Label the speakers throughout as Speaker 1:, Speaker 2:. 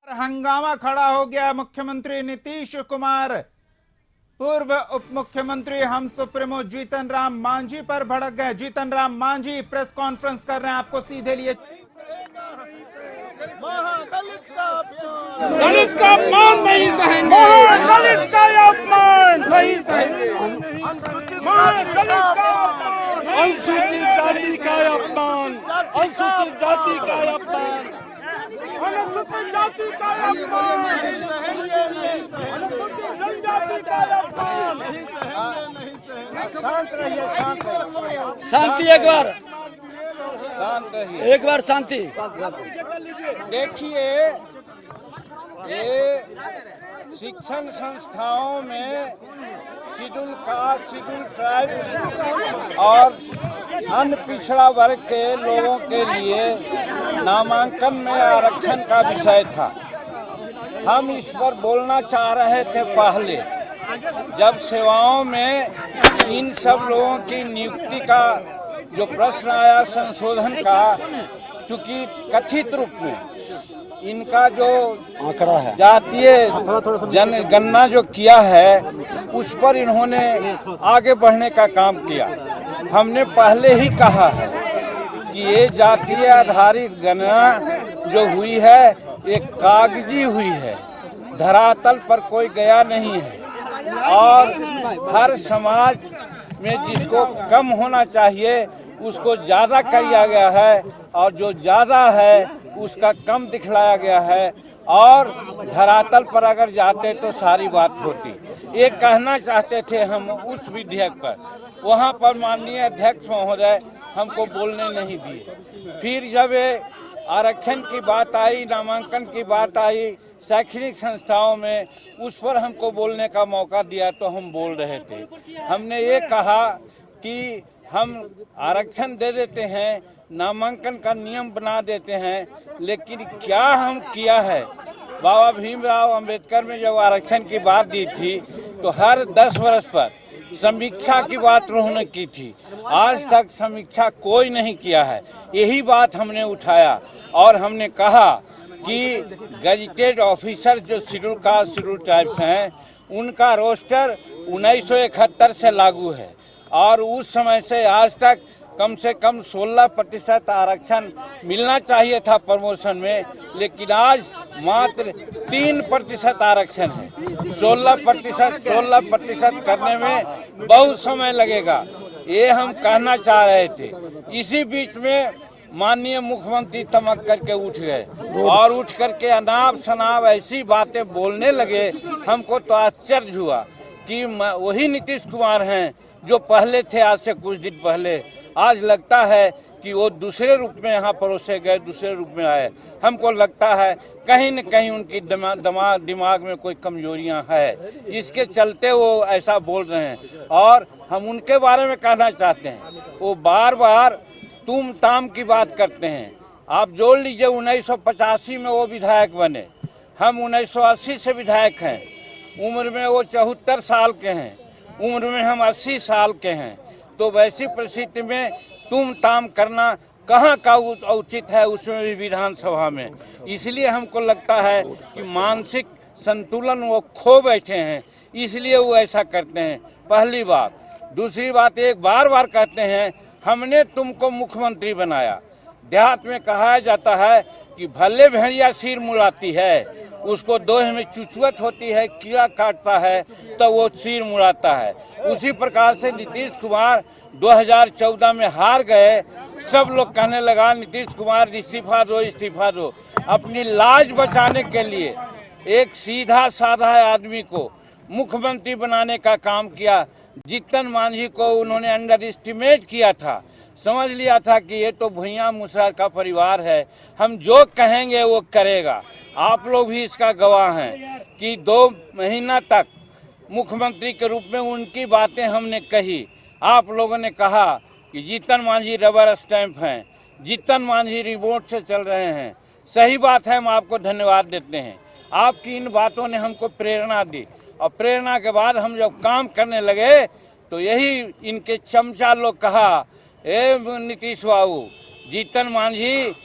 Speaker 1: हंगामा खड़ा हो गया। मुख्यमंत्री नीतीश कुमार पूर्व उप मुख्यमंत्री हम सुप्रीमो जीतन राम मांझी पर भड़क गए। जीतन राम मांझी प्रेस कॉन्फ्रेंस कर रहे हैं, आपको सीधे लिए।
Speaker 2: दलित का अपमान नहीं सहेंगे, दलित का अपमान नहीं सहेंगे, अनुसूचित जाति का अपमान, अनुसूचित जाति का अपमान, अनुसूचित जाति का अपमान, अनुसूचित जनजाति का अपमान। शांत रहिए, शांति एक बार शांति।
Speaker 3: देखिए, ये शिक्षण संस्थाओं में शेड्यूल कास्ट, शेड्यूल ट्राइब्स और अन्य पिछड़ा वर्ग के लोगों के लिए नामांकन में आरक्षण का विषय था। हम इस पर बोलना चाह रहे थे पहले, जब सेवाओं में इन सब लोगों की नियुक्ति का जो प्रश्न आया संशोधन का, चूंकि कथित रूप में इनका जो
Speaker 2: आंकड़ा है,
Speaker 3: जातीय जनगणना जो किया है, उस पर इन्होंने आगे बढ़ने का काम किया। हमने पहले ही कहा है कि ये जातीय आधारित गणना जो हुई है, एक कागजी हुई है, धरातल पर कोई गया नहीं है। और हर समाज में जिसको कम होना चाहिए उसको ज्यादा किया गया है, और जो ज्यादा है उसका कम दिखलाया गया है। और धरातल पर अगर जाते तो सारी बात होती। ये कहना चाहते थे हम उस विधेयक पर, वहाँ पर माननीय अध्यक्ष महोदय हमको बोलने नहीं दिए। फिर जब ये आरक्षण की बात आई, नामांकन की बात आई शैक्षणिक संस्थाओं में, उस पर हमको बोलने का मौका दिया तो हम बोल रहे थे। हमने ये कहा कि हम आरक्षण दे देते हैं, नामांकन का नियम बना देते हैं, लेकिन क्या हम किया है। बाबा भीमराव अंबेडकर में जब आरक्षण की बात दी थी तो हर 10 वर्ष पर समीक्षा की बात उन्होंने की थी। आज तक समीक्षा कोई नहीं किया है। यही बात हमने उठाया और हमने कहा कि गजेटेड ऑफिसर जो शेड्यूल कास्ट, शेड्यूल ट्राइब्स हैं, उनका रोस्टर 1971 से लागू है और उस समय से आज तक कम से कम 16% आरक्षण मिलना चाहिए था प्रमोशन में, लेकिन आज मात्र 3% आरक्षण है। 16% करने में बहुत समय लगेगा, ये हम कहना चाह रहे थे। इसी बीच में माननीय मुख्यमंत्री तमक करके उठ गए और उठ करके अनाप शनाप ऐसी बातें बोलने लगे। हमको तो आश्चर्य हुआ कि वही नीतीश कुमार हैं जो पहले थे, आज से कुछ दिन पहले। आज लगता है कि वो दूसरे रूप में यहाँ परोसे गए, दूसरे रूप में आए। हमको लगता है कहीं न कहीं उनकी दिमाग में कोई कमजोरियाँ है, इसके चलते वो ऐसा बोल रहे हैं। और हम उनके बारे में कहना चाहते हैं, वो बार बार तुम ताम की बात करते हैं। आप जोड़ लीजिए, 1985 में वो विधायक बने, हम 1980 से विधायक हैं। उम्र में वो 74 साल के हैं, उम्र में हम 80 साल के हैं। तो वैसी परिस्थिति में तुम ताम करना कहाँ का उचित है, उसमें भी विधानसभा में। इसलिए हमको लगता है कि मानसिक संतुलन वो खो बैठे हैं, इसलिए वो ऐसा करते हैं। पहली बात। दूसरी बात, एक बार बार कहते हैं हमने तुमको मुख्यमंत्री बनाया। देहात में कहा जाता है कि भले भेड़िया सिर मुड़ाती है, उसको दोहे में चुचुअत होती है, कीड़ा काटता है तो वो सिर मुड़ाता है। उसी प्रकार से नीतीश कुमार 2014 में हार गए। सब लोग कहने लगा नीतीश कुमार इस्तीफा दो, इस्तीफा दो। अपनी लाज बचाने के लिए एक सीधा साधा आदमी को मुख्यमंत्री बनाने का काम किया। जीतन मांझी को उन्होंने अंडर एस्टिमेट किया था, समझ लिया था कि ये तो भुइयां मुसहर का परिवार है, हम जो कहेंगे वो करेगा। आप लोग भी इसका गवाह हैं कि 2 महीना तक मुख्यमंत्री के रूप में उनकी बातें हमने कही। आप लोगों ने कहा कि जीतन मांझी रबर स्टैंप हैं, जीतन मांझी रिमोट से चल रहे हैं। सही बात है, हम आपको धन्यवाद देते हैं। आपकी इन बातों ने हमको प्रेरणा दी, और प्रेरणा के बाद हम जब काम करने लगे तो यही इनके चमचा लोग कहा, ए नीतीश बाबू, जीतन मांझी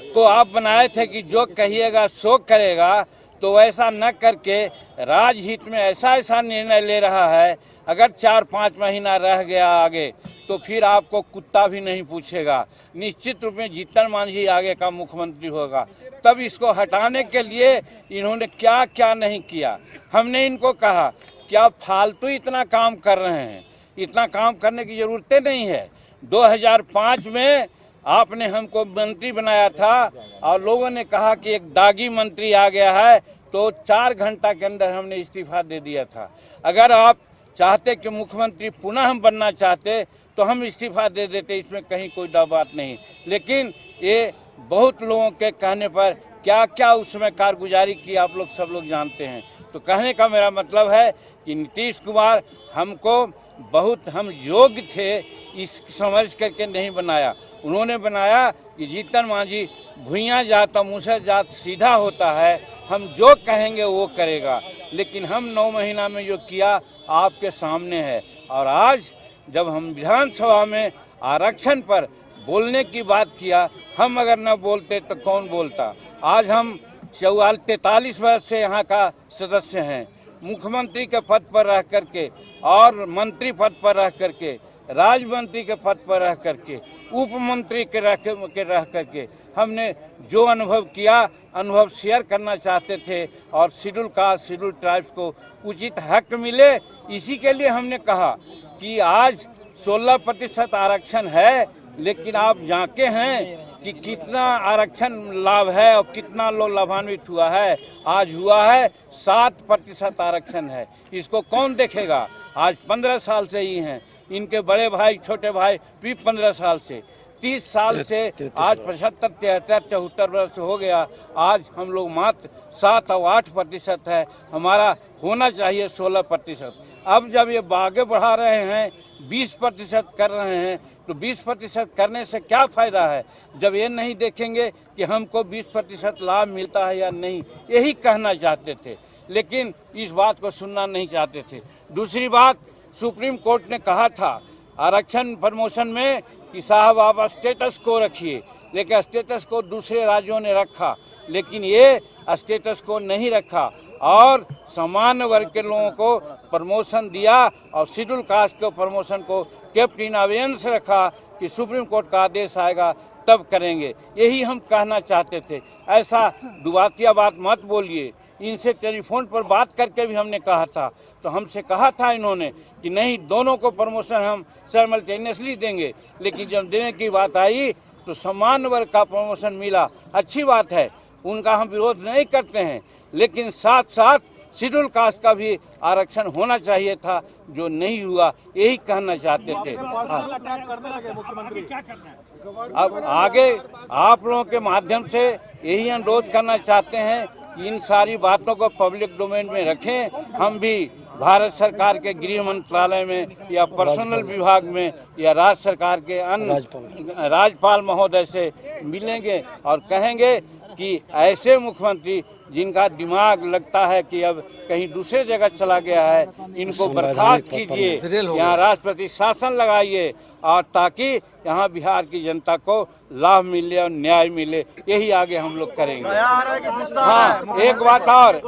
Speaker 3: को आप बनाए थे कि जो कहिएगा सो करेगा, तो वैसा न करके राजहित में ऐसा ऐसा निर्णय ले रहा है। अगर 4-5 महीना रह गया आगे तो फिर आपको कुत्ता भी नहीं पूछेगा। निश्चित रूप में जीतन मांझी आगे का मुख्यमंत्री होगा। तब इसको हटाने के लिए इन्होंने क्या क्या नहीं किया। हमने इनको कहा कि आप फालतू इतना काम कर रहे हैं, इतना काम करने की जरूरतें नहीं है। 2005 में आपने हमको मंत्री बनाया था और लोगों ने कहा कि एक दागी मंत्री आ गया है, तो 4 घंटा के अंदर हमने इस्तीफा दे दिया था। अगर आप चाहते कि मुख्यमंत्री पुनः हम बनना चाहते तो हम इस्तीफा दे देते, इसमें कहीं कोई दो बात नहीं। लेकिन ये बहुत लोगों के कहने पर क्या क्या उस समय कारगुजारी की आप लोग सब लोग जानते हैं। तो कहने का मेरा मतलब है कि नीतीश कुमार हमको बहुत हम योग्य थे इस समझ करके नहीं बनाया। उन्होंने बनाया कि जीतन मांझी भुइयाँ जात और मुसहर जात सीधा होता है, हम जो कहेंगे वो करेगा। लेकिन हम 9 महीना में जो किया आपके सामने है। और आज जब हम विधानसभा में आरक्षण पर बोलने की बात किया, हम अगर न बोलते तो कौन बोलता। आज हम 43 वर्ष से यहाँ का सदस्य हैं। मुख्यमंत्री के पद पर रह करके और मंत्री पद पर रह करके, राज्य मंत्री के पद पर रह करके, उप मंत्री के रह करके हमने जो अनुभव किया, अनुभव शेयर करना चाहते थे। और शेड्यूल कास्ट, शेड्यूल ट्राइब्स को उचित हक मिले, इसी के लिए हमने कहा कि आज 16% आरक्षण है। लेकिन आप जानते हैं कि कितना आरक्षण लाभ है और कितना लोग लाभान्वित हुआ है। आज हुआ है 7% आरक्षण है। इसको कौन देखेगा। आज 15 साल से ही हैं, इनके बड़े भाई छोटे भाई भी 15 साल से, 30 साल से आज 75, 73, 74 वर्ष हो गया। आज हम लोग मात्र 7 और 8% है, हमारा होना चाहिए 16%। अब जब ये आगे बढ़ा रहे हैं, 20% कर रहे हैं, तो 20% करने से क्या फायदा है जब ये नहीं देखेंगे कि हमको 20% लाभ मिलता है या नहीं। यही कहना चाहते थे, लेकिन इस बात को सुनना नहीं चाहते थे। दूसरी बात, सुप्रीम कोर्ट ने कहा था आरक्षण प्रमोशन में कि साहब आप स्टेटस को रखिए, लेकिन स्टेटस को दूसरे राज्यों ने रखा, लेकिन ये स्टेटस को नहीं रखा और सामान्य वर्ग के लोगों को प्रमोशन दिया और शेड्यूल कास्ट को प्रमोशन को कैप्टन अवेंस रखा कि सुप्रीम कोर्ट का आदेश आएगा तब करेंगे। यही हम कहना चाहते थे। ऐसा दुबातिया बात मत बोलिए। इनसे टेलीफोन पर बात करके भी हमने कहा था, तो हमसे कहा था इन्होंने कि नहीं, दोनों को प्रमोशन हम साइमल्टेनियसली देंगे। लेकिन जब देने की बात आई तो सामान्य वर्ग का प्रमोशन मिला, अच्छी बात है, उनका हम विरोध नहीं करते हैं। लेकिन साथ साथ शेड्यूल कास्ट का भी आरक्षण होना चाहिए था, जो नहीं हुआ। यही कहना चाहते थे। अब आगे आप लोगों के माध्यम से यही अनुरोध करना चाहते हैं कि इन सारी बातों को पब्लिक डोमेन में रखें। हम भी भारत सरकार के गृह मंत्रालय में या पर्सनल विभाग में या राज्य सरकार के अन्य राज्यपाल महोदय से मिलेंगे और कहेंगे कि ऐसे मुख्यमंत्री जिनका दिमाग लगता है कि अब कहीं दूसरे जगह चला गया है, इनको बर्खास्त कीजिए, यहाँ राष्ट्रपति शासन लगाइए और ताकि यहाँ बिहार की जनता को लाभ मिले और न्याय मिले। यही आगे हम लोग करेंगे। हाँ, एक बात और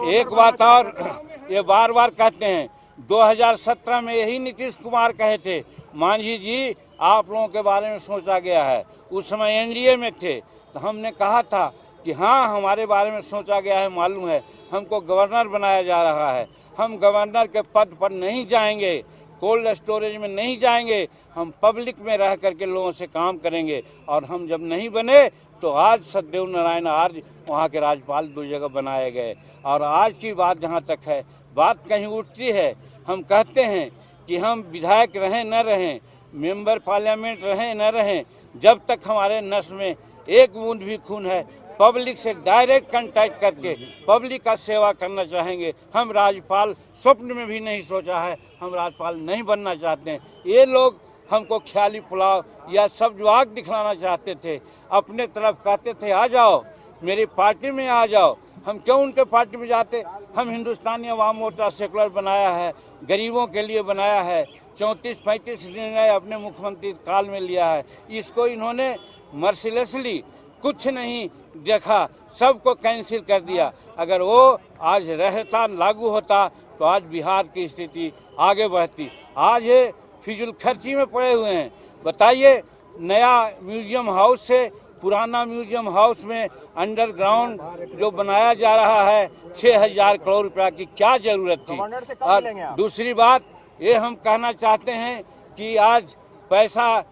Speaker 3: ये बार बार कहते हैं, 2017 में यही नीतीश कुमार कहे थे, मांझी जी आप लोगों के बारे में सोचा गया है। उस समय एनडीए में थे, तो हमने कहा था कि हाँ, हमारे बारे में सोचा गया है, मालूम है, हमको गवर्नर बनाया जा रहा है। हम गवर्नर के पद पर नहीं जाएंगे, कोल्ड स्टोरेज में नहीं जाएंगे, हम पब्लिक में रह करके लोगों से काम करेंगे। और हम जब नहीं बने तो आज सत्यदेव नारायण आर्य वहाँ के राज्यपाल 2 जगह बनाए गए। और आज की बात जहाँ तक है, बात कहीं उठती है, हम कहते हैं कि हम विधायक रहें न रहें, मेंबर पार्लियामेंट रहें न रहें, जब तक हमारे नस में एक बूंद भी खून है, पब्लिक से डायरेक्ट कांटेक्ट करके पब्लिक का सेवा करना चाहेंगे। हम राज्यपाल स्वप्न में भी नहीं सोचा है, हम राज्यपाल नहीं बनना चाहते हैं। ये लोग हमको ख्याली पुलाव या सब्जवाग दिखलाना चाहते थे, अपने तरफ कहते थे आ जाओ मेरी पार्टी में आ जाओ। हम क्यों उनके पार्टी में जाते। हम हिंदुस्तानी अवाम मोर्चा सेकुलर बनाया है, गरीबों के लिए बनाया है, 34-35 निर्णय अपने मुख्यमंत्री काल में लिया है। इसको इन्होंने मर्सिलेसली कुछ नहीं देखा, सबको कैंसिल कर दिया। अगर वो आज रहता, लागू होता तो आज बिहार की स्थिति आगे बढ़ती। आज ये फिजूल खर्ची में पड़े हुए हैं। बताइए, नया म्यूजियम हाउस से पुराना म्यूजियम हाउस में अंडरग्राउंड जो बनाया जा रहा है 6,000 करोड़ रुपया की क्या जरूरत थी। और दूसरी बात ये हम कहना चाहते हैं कि आज पैसा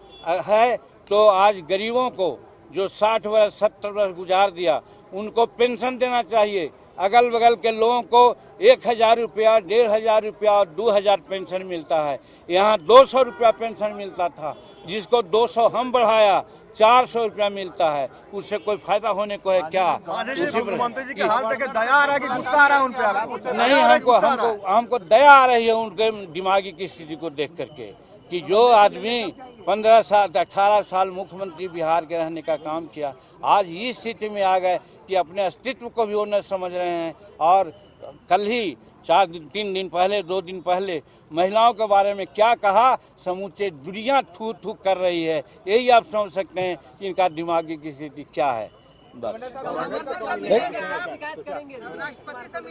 Speaker 3: है तो आज गरीबों को जो 60 वर्ष 70 वर्ष गुजार दिया उनको पेंशन देना चाहिए। अगल बगल के लोगों को 1,000 रुपया, 1,500 रुपया और 2,000 पेंशन मिलता है। यहाँ 200 रुपया पेंशन मिलता था, जिसको 200 हम बढ़ाया 400 रुपया मिलता है। उससे कोई फायदा होने को है क्या?
Speaker 4: मुख्यमंत्री जी के हाल तक दया आ रहा है कि गुस्सा आ रहा है उन पे?
Speaker 3: नहीं, हमको दया आ रही है उनके दिमागी की स्थिति को देख करके कि जो आदमी 15 साल 18 साल मुख्यमंत्री बिहार के रहने का काम किया, आज इस स्थिति में आ गए कि अपने अस्तित्व को भी वो न समझ रहे हैं। और कल ही 3 दिन पहले 2 दिन पहले महिलाओं के बारे में क्या कहा, समूचे दुनिया थू थू कर रही है। यही आप समझ सकते हैं कि इनका दिमागी की स्थिति क्या है। बस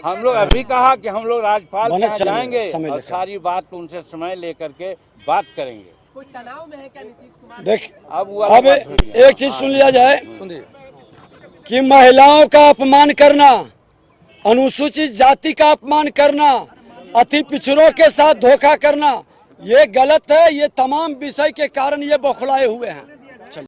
Speaker 3: हम लोग अभी कहा कि हम लोग राज्यपाल के यहाँ जाएंगे और सारी बात उनसे समय लेकर के बात करेंगे।
Speaker 5: कोई तनाव में है क्या नीतीश कुमार?
Speaker 6: देख,
Speaker 3: अब
Speaker 6: एक चीज सुन लिया जाए कि महिलाओं का अपमान करना, अनुसूचित जाति का अपमान करना, अति पिछड़ों के साथ धोखा करना, ये गलत है। ये तमाम विषय के कारण ये बौखलाए हुए हैं।